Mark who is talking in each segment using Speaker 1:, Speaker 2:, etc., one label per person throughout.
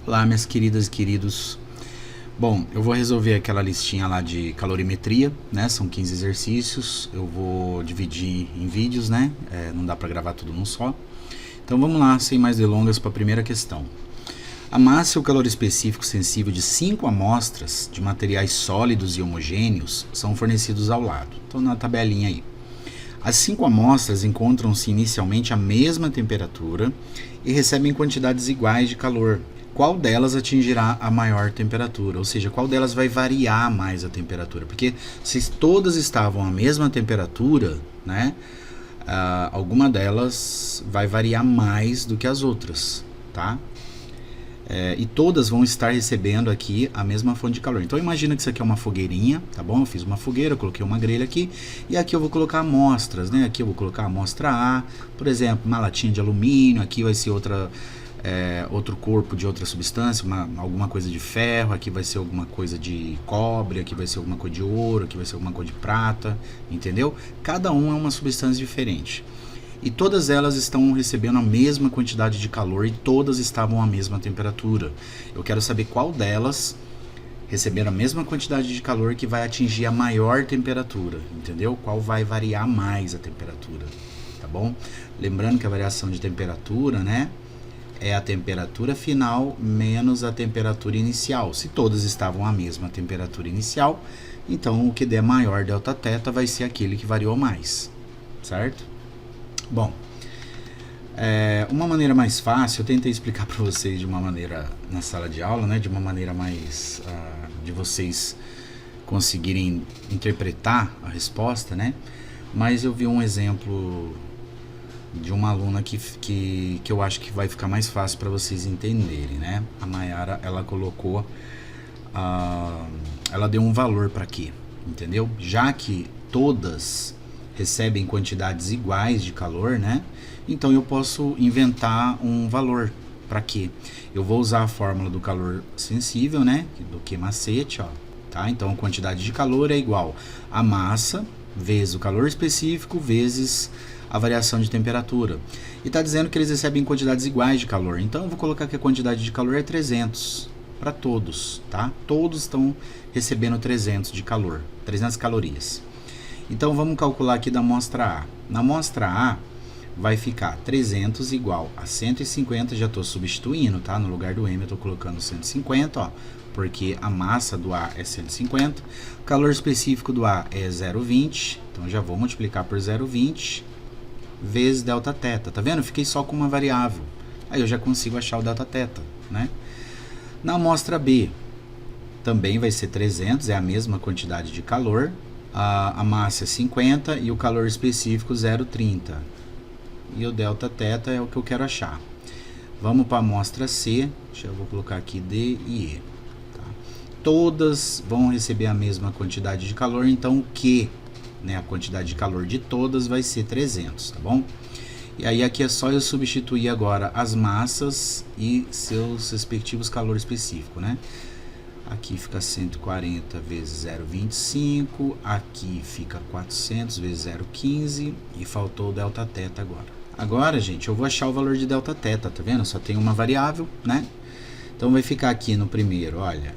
Speaker 1: Olá, minhas queridas e queridos. Bom, eu vou resolver aquela listinha lá de calorimetria, né? São 15 exercícios. Eu vou dividir em vídeos, né? Não dá para gravar tudo num só. Então vamos lá, sem mais delongas, para a primeira questão. A massa e o calor específico sensível de 5 amostras de materiais sólidos e homogêneos são fornecidos ao lado. Então na tabelinha aí. As 5 amostras encontram-se inicialmente à mesma temperatura e recebem quantidades iguais de calor. Qual delas atingirá a maior temperatura? Ou seja, qual delas vai variar mais a temperatura? Porque se todas estavam à mesma temperatura, né, alguma delas vai variar mais do que as outras, tá? E todas vão estar recebendo aqui a mesma fonte de calor. Então imagina que isso aqui é uma fogueirinha, tá bom? Eu fiz uma fogueira, eu coloquei uma grelha aqui, e aqui eu vou colocar amostras, né? Aqui eu vou colocar a amostra A, por exemplo, uma latinha de alumínio, aqui vai ser outro corpo de outra substância, alguma coisa de ferro, aqui vai ser alguma coisa de cobre, aqui vai ser alguma coisa de ouro, aqui vai ser alguma coisa de prata, entendeu? Cada um é uma substância diferente. E todas elas estão recebendo a mesma quantidade de calor e todas estavam à mesma temperatura. Eu quero saber qual delas receberam a mesma quantidade de calor que vai atingir a maior temperatura, entendeu? Qual vai variar mais a temperatura, tá bom? Lembrando que a variação de temperatura, né, é a temperatura final menos a temperatura inicial. Se todas estavam à mesma temperatura inicial, então o que der maior Δθ vai ser aquele que variou mais, certo? Bom, uma maneira mais fácil, eu tentei explicar para vocês de uma maneira na sala de aula, né, de uma maneira mais de vocês conseguirem interpretar a resposta, né, mas eu vi um exemplo de uma aluna que eu acho que vai ficar mais fácil para vocês entenderem, né. A Mayara, ela colocou, ela deu um valor para quê, entendeu? Já que todas recebem quantidades iguais de calor, né? Então eu posso inventar um valor para quê? Eu vou usar a fórmula do calor sensível, né? Do Q macete, ó, tá? Então a quantidade de calor é igual a massa vezes o calor específico vezes a variação de temperatura. E está dizendo que eles recebem quantidades iguais de calor. Então eu vou colocar que a quantidade de calor é 300 para todos, tá? Todos estão recebendo 300 de calor, 300 calorias. Então vamos calcular aqui da amostra A. Na amostra A vai ficar 300 igual a 150, já estou substituindo, tá? No lugar do M eu estou colocando 150, ó, porque a massa do A é 150, o calor específico do A é 0,20, então já vou multiplicar por 0,20 vezes Δθ, tá vendo? Fiquei só com uma variável, aí eu já consigo achar o Δθ, né? Na amostra B também vai ser 300, é a mesma quantidade de calor, a massa é 50 e o calor específico 0,30. E o Δθ é o que eu quero achar. Vamos para a amostra C. Eu vou colocar aqui D e E. Tá? Todas vão receber a mesma quantidade de calor, então o Q, né, a quantidade de calor de todas vai ser 300, tá bom? E aí aqui é só eu substituir agora as massas e seus respectivos calor específico, né? Aqui fica 140 vezes 0,25, aqui fica 400 vezes 0,15 e faltou o Δθ agora. Agora, gente, eu vou achar o valor de Δθ, tá vendo? Só tem uma variável, né? Então vai ficar aqui no primeiro, olha.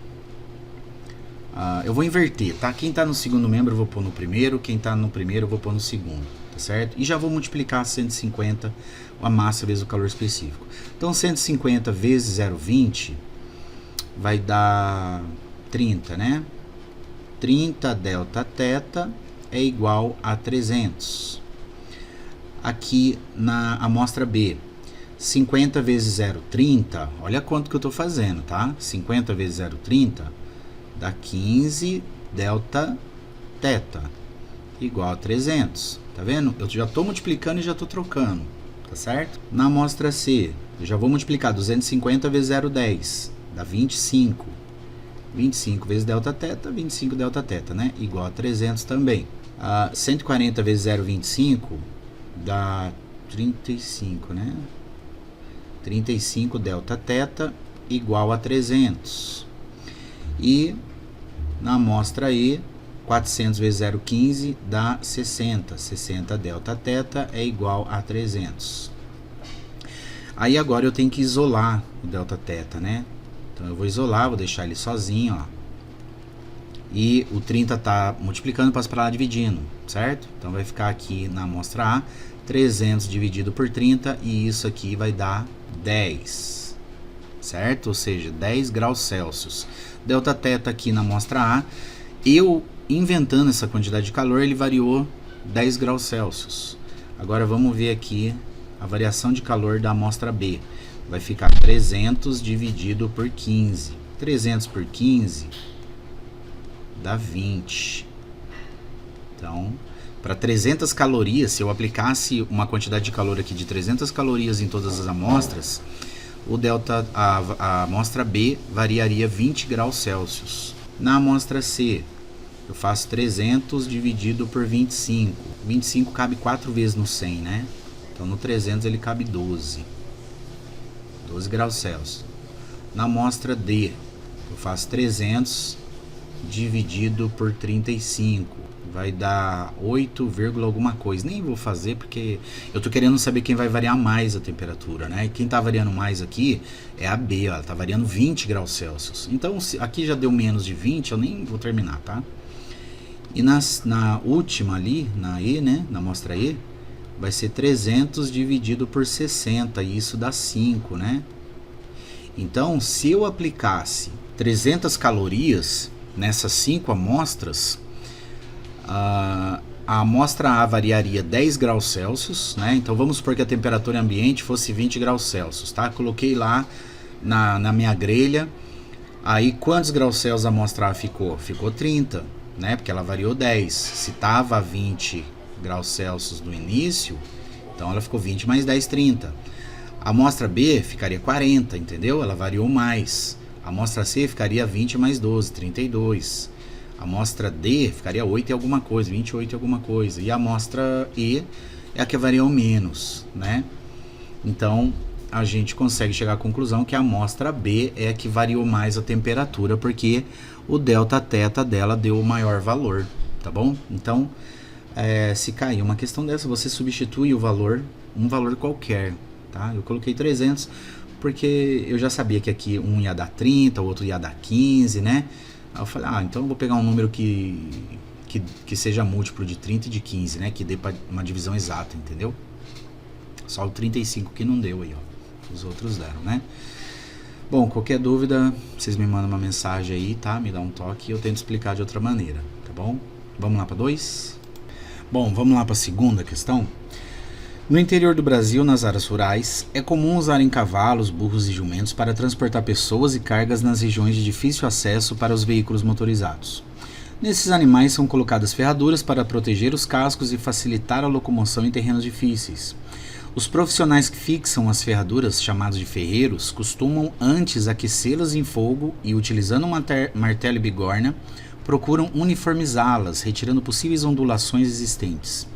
Speaker 1: Eu vou inverter, tá? Quem tá no segundo membro eu vou pôr no primeiro, quem tá no primeiro eu vou pôr no segundo, tá certo? E já vou multiplicar 150, a massa vezes o calor específico. Então 150 vezes 0,20... vai dar 30, né? 30 Δθ é igual a 300. Aqui na amostra B, 50 vezes 0,30, olha quanto que eu estou fazendo, tá? 50 vezes 0,30 dá 15 Δθ igual a 300, tá vendo? Eu já estou multiplicando e já estou trocando, tá certo? Na amostra C, eu já vou multiplicar 250 vezes 0,10. dá 25. 25 vezes Δθ, 25 Δθ, né? Igual a 300 também. 140 vezes 0,25 dá 35, né? 35 Δθ igual a 300. E na amostra E, 400 vezes 0,15 dá 60. 60 Δθ é igual a 300. Aí agora eu tenho que isolar o Δθ, né? Então eu vou isolar, vou deixar ele sozinho, ó. E o 30 está multiplicando, passa para lá dividindo, certo? Então vai ficar aqui na amostra A, 300 dividido por 30, e isso aqui vai dar 10, certo? Ou seja, 10 graus Celsius. Delta θ aqui na amostra A, eu inventando essa quantidade de calor, ele variou 10 graus Celsius. Agora vamos ver aqui a variação de calor da amostra B. Vai ficar 300 dividido por 15. 300 por 15 dá 20. Então, para 300 calorias, se eu aplicasse uma quantidade de calor aqui de 300 calorias em todas as amostras, a amostra B variaria 20 graus Celsius. Na amostra C, eu faço 300 dividido por 25. 25 cabe 4 vezes no 100, né? Então no 300 ele cabe 12 graus Celsius. Na amostra D, eu faço 300 dividido por 35. Vai dar 8, alguma coisa. Nem vou fazer porque eu tô querendo saber quem vai variar mais a temperatura, né? E quem tá variando mais aqui é a B, ó, ela tá variando 20 graus Celsius. Então, se aqui já deu menos de 20, eu nem vou terminar, tá? E na última ali, na E, né? Na amostra E, vai ser 300 dividido por 60, e isso dá 5, né? Então, se eu aplicasse 300 calorias nessas 5 amostras, a amostra A variaria 10 graus Celsius, né? Então vamos supor que a temperatura ambiente fosse 20 graus Celsius, tá? Coloquei lá na minha grelha, aí quantos graus Celsius a amostra A ficou? Ficou 30, né? Porque ela variou 10. Se estava a 20 graus Celsius no início, então ela ficou 20 mais 10, 30. A amostra B ficaria 40, entendeu? Ela variou mais. A amostra C ficaria 20 mais 12, 32. A amostra D ficaria 8 e alguma coisa, 28 e alguma coisa. E a amostra E é a que variou menos, né? Então, a gente consegue chegar à conclusão que a amostra B é a que variou mais a temperatura, porque o delta θ dela deu o maior valor, tá bom? Então, se cair uma questão dessa, você substitui o valor, um valor qualquer, tá? Eu coloquei 300 porque eu já sabia que aqui um ia dar 30, o outro ia dar 15, né? Aí eu falei, então eu vou pegar um número que seja múltiplo de 30 e de 15, né? Que dê pra uma divisão exata, entendeu? Só o 35 que não deu aí, ó. Os outros deram, né? Bom, qualquer dúvida, vocês me mandam uma mensagem aí, tá? Me dá um toque e eu tento explicar de outra maneira, tá bom? Vamos lá para 2? Bom, vamos lá para a segunda questão. No interior do Brasil, nas áreas rurais, é comum usarem cavalos, burros e jumentos para transportar pessoas e cargas nas regiões de difícil acesso para os veículos motorizados. Nesses animais são colocadas ferraduras para proteger os cascos e facilitar a locomoção em terrenos difíceis. Os profissionais que fixam as ferraduras, chamados de ferreiros, costumam antes aquecê-las em fogo e, utilizando um martelo e bigorna, procuram uniformizá-las, retirando possíveis ondulações existentes.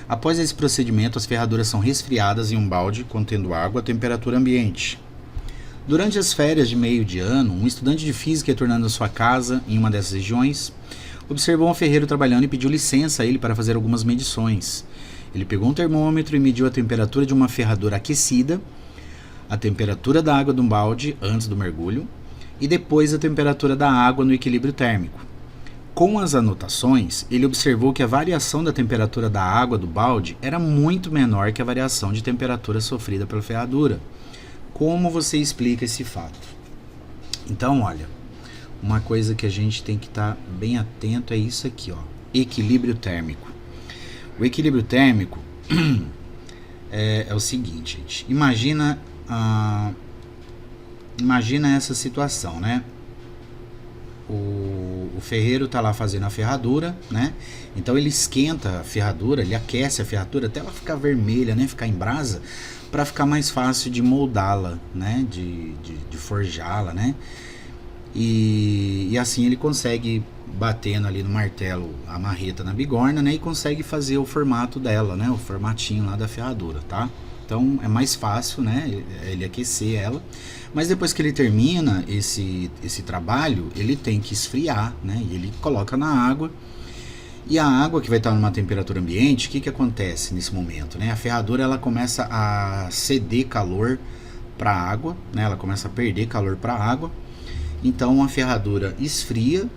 Speaker 1: Após esse procedimento, as ferraduras são resfriadas em um balde contendo água a temperatura ambiente. Durante as férias de meio de ano, um estudante de física retornando à sua casa em uma dessas regiões, observou um ferreiro trabalhando e pediu licença a ele para fazer algumas medições. Ele pegou um termômetro e mediu a temperatura de uma ferradura aquecida, a temperatura da água de um balde antes do mergulho e depois a temperatura da água no equilíbrio térmico. Com as anotações, ele observou que a variação da temperatura da água do balde era muito menor que a variação de temperatura sofrida pela ferradura. Como você explica esse fato? Então, olha, uma coisa que a gente tem que estar bem atento é isso aqui, ó, equilíbrio térmico. O equilíbrio térmico é o seguinte, gente. Imagina essa situação, né? O ferreiro está lá fazendo a ferradura, né? Então ele esquenta a ferradura, ele aquece a ferradura até ela ficar vermelha, né? Ficar em brasa, para ficar mais fácil de moldá-la, né? De forjá-la, né? E assim ele consegue batendo ali no martelo a marreta na bigorna, né? E consegue fazer o formato dela, né? O formatinho lá da ferradura, tá? Então é mais fácil, né? Ele aquecer ela. Mas depois que ele termina esse trabalho, ele tem que esfriar, né? E ele coloca na água. E a água que vai estar numa temperatura ambiente, o que acontece nesse momento, né? A ferradura ela começa a ceder calor para a água, né? Ela começa a perder calor para a água. Então a ferradura esfria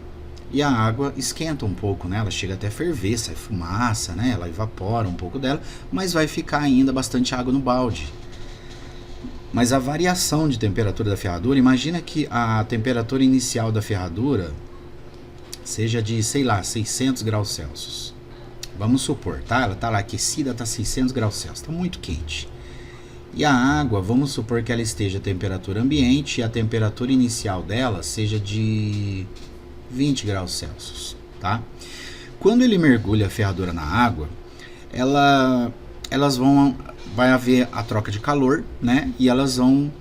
Speaker 1: e a água esquenta um pouco, né? Ela chega até a ferver, sai fumaça, né? Ela evapora um pouco dela, mas vai ficar ainda bastante água no balde. Mas a variação de temperatura da ferradura, imagina que a temperatura inicial da ferradura seja de, sei lá, 600 graus Celsius. Vamos supor, tá? Ela tá lá aquecida, tá 600 graus Celsius, tá muito quente. E a água, vamos supor que ela esteja a temperatura ambiente e a temperatura inicial dela seja de 20 graus Celsius, tá? Quando ele mergulha a ferradura na água, vai haver a troca de calor, né? E elas vão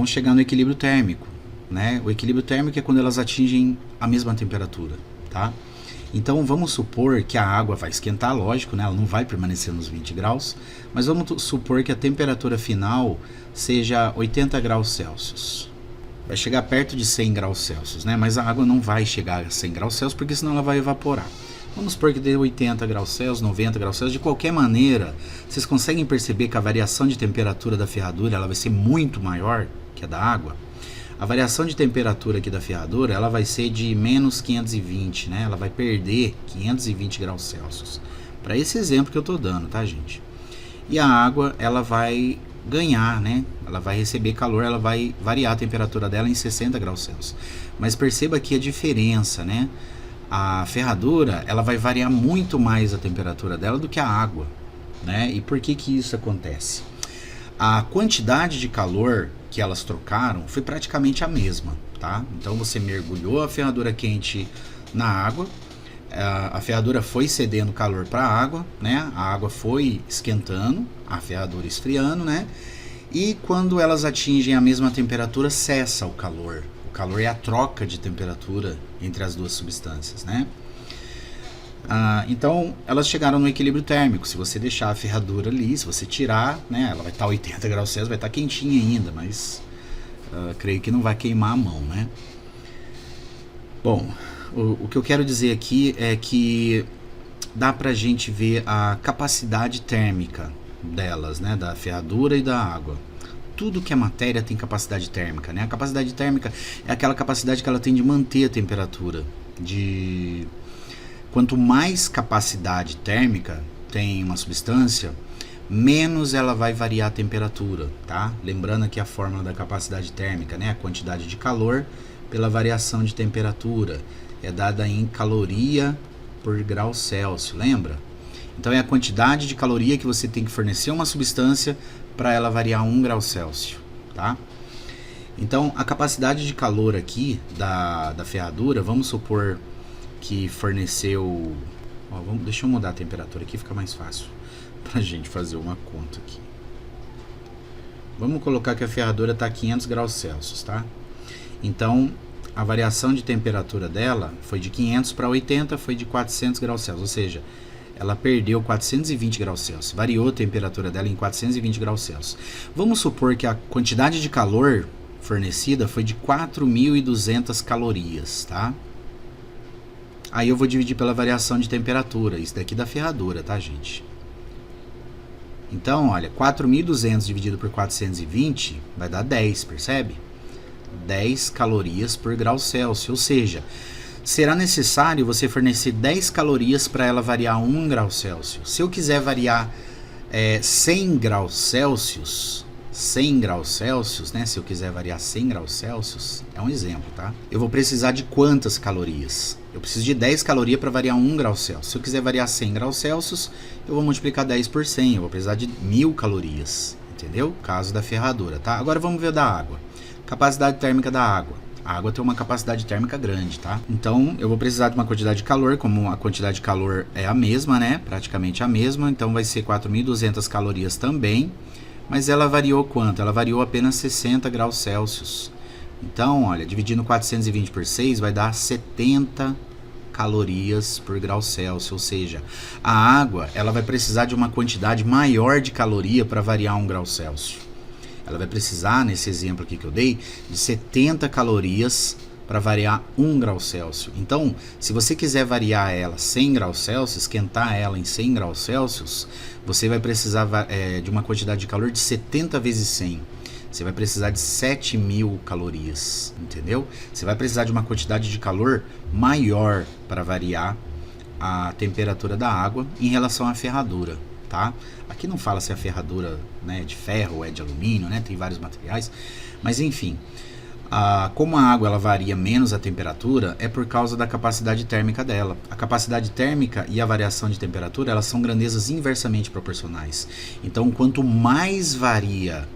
Speaker 1: chegar no equilíbrio térmico, né? O equilíbrio térmico é quando elas atingem a mesma temperatura, tá? Então vamos supor que a água vai esquentar, lógico, né? Ela não vai permanecer nos 20 graus, mas vamos supor que a temperatura final seja 80 graus Celsius. Vai chegar perto de 100 graus Celsius, né? Mas a água não vai chegar a 100 graus Celsius, porque senão ela vai evaporar. Vamos supor que dê 80 graus Celsius, 90 graus Celsius. De qualquer maneira, vocês conseguem perceber que a variação de temperatura da ferradura ela vai ser muito maior que a da água? A variação de temperatura aqui da ferradura ela vai ser de menos 520, né? Ela vai perder 520 graus Celsius. Para esse exemplo que eu estou dando, tá, gente? E a água ela vai ganhar, né? Ela vai receber calor, ela vai variar a temperatura dela em 60 graus Celsius. Mas perceba aqui a diferença, né? A ferradura ela vai variar muito mais a temperatura dela do que a água, né? E por que isso acontece? A quantidade de calor que elas trocaram foi praticamente a mesma, tá? Então você mergulhou a ferradura quente na água, a ferradura foi cedendo calor para a água, né? A água foi esquentando, a ferradura esfriando, né? E quando elas atingem a mesma temperatura, cessa o calor. O calor é a troca de temperatura entre as duas substâncias, né? Então elas chegaram no equilíbrio térmico. Se você deixar a ferradura ali, se você tirar, né, ela vai estar 80 graus Celsius, vai estar quentinha ainda, mas creio que não vai queimar a mão, né? Bom, o que eu quero dizer aqui é que dá pra gente ver a capacidade térmica delas, né, da ferradura e da água. Tudo que é matéria tem capacidade térmica, né? A capacidade térmica é aquela capacidade que ela tem de manter a temperatura. Quanto mais capacidade térmica tem uma substância, menos ela vai variar a temperatura, tá? Lembrando aqui a fórmula da capacidade térmica, né? A quantidade de calor pela variação de temperatura é dada em caloria por grau Celsius, lembra? Então é a quantidade de caloria que você tem que fornecer a uma substância para ela variar 1 grau Celsius, tá? Então a capacidade de calor aqui da ferradura, vamos supor que forneceu... deixa eu mudar a temperatura aqui, fica mais fácil pra gente fazer uma conta aqui. Vamos colocar que a ferradura está a 500 graus Celsius, tá? Então a variação de temperatura dela foi de 500 para 80, foi de 400 graus Celsius, ou seja, ela perdeu 420 graus Celsius, variou a temperatura dela em 420 graus Celsius. Vamos supor que a quantidade de calor fornecida foi de 4.200 calorias, tá? Aí eu vou dividir pela variação de temperatura, isso daqui da ferradura, tá, gente? Então, olha, 4.200 dividido por 420 vai dar 10, percebe? 10 calorias por grau Celsius, ou seja, será necessário você fornecer 10 calorias para ela variar 1 grau Celsius. Se eu quiser variar 100 graus Celsius, 100 graus Celsius, né? Se eu quiser variar 100 graus Celsius, é um exemplo, tá? Eu vou precisar de quantas calorias? Eu preciso de 10 calorias para variar 1 grau Celsius. Se eu quiser variar 100 graus Celsius, eu vou multiplicar 10 por 100. Eu vou precisar de 1.000 calorias, entendeu? Caso da ferradura, tá? Agora vamos ver da água. Capacidade térmica da água. A água tem uma capacidade térmica grande, tá? Então, eu vou precisar de uma quantidade de calor, como a quantidade de calor é a mesma, né? Praticamente a mesma, então vai ser 4.200 calorias também. Mas ela variou quanto? Ela variou apenas 60 graus Celsius. Então, olha, dividindo 420 por 6 vai dar 70 calorias por grau Celsius. Ou seja, a água ela vai precisar de uma quantidade maior de caloria para variar 1 grau Celsius. Ela vai precisar, nesse exemplo aqui que eu dei, de 70 calorias para variar 1 grau Celsius. Então, se você quiser variar ela 100 graus Celsius, esquentar ela em 100 graus Celsius, você vai precisar de uma quantidade de calor de 70 vezes 100. você vai precisar de 7.000 calorias, entendeu? Você vai precisar de uma quantidade de calor maior para variar a temperatura da água em relação à ferradura, tá? Aqui não fala se a ferradura, né, é de ferro ou é de alumínio, né? Tem vários materiais, mas enfim, como a água ela varia menos a temperatura, é por causa da capacidade térmica dela. A capacidade térmica e a variação de temperatura, elas são grandezas inversamente proporcionais. Então, quanto mais varia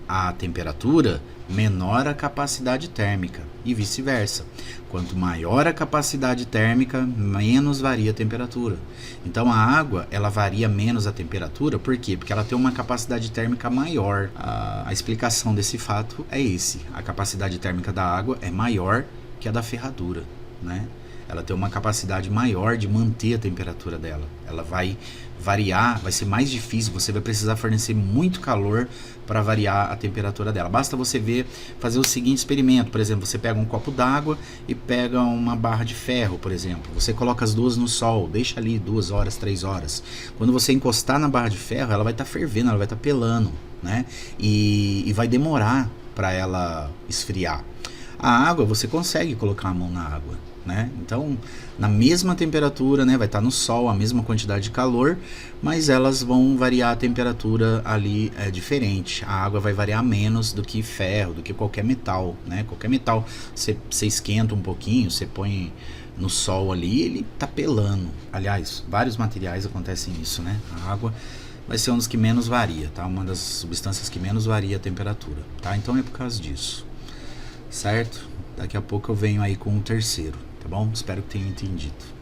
Speaker 1: a temperatura, menor a capacidade térmica e vice-versa. Quanto maior a capacidade térmica, menos varia a temperatura. Então a água, ela varia menos a temperatura, por quê? Porque ela tem uma capacidade térmica maior. A explicação desse fato é esse. A capacidade térmica da água é maior que a da ferradura, né? Ela tem uma capacidade maior de manter a temperatura dela. Ela vai variar, vai ser mais difícil, você vai precisar fornecer muito calor para variar a temperatura dela. Basta você fazer o seguinte experimento, por exemplo, você pega um copo d'água e pega uma barra de ferro, por exemplo. Você coloca as duas no sol, deixa ali 2 horas, 3 horas. Quando você encostar na barra de ferro, ela vai estar fervendo, ela vai estar pelando, né? E vai demorar para ela esfriar. A água, você consegue colocar a mão na água, né? Então, na mesma temperatura, né, vai estar no sol, a mesma quantidade de calor, mas elas vão variar a temperatura ali diferente. A água vai variar menos do que ferro, do que qualquer metal, né? Qualquer metal, você esquenta um pouquinho, você põe no sol ali, ele tá pelando. Aliás, vários materiais acontecem isso, né? A água vai ser um dos que menos varia, tá? Uma das substâncias que menos varia a temperatura, tá? Então é por causa disso, certo? Daqui a pouco eu venho aí com o terceiro, tá bom? Espero que tenha entendido.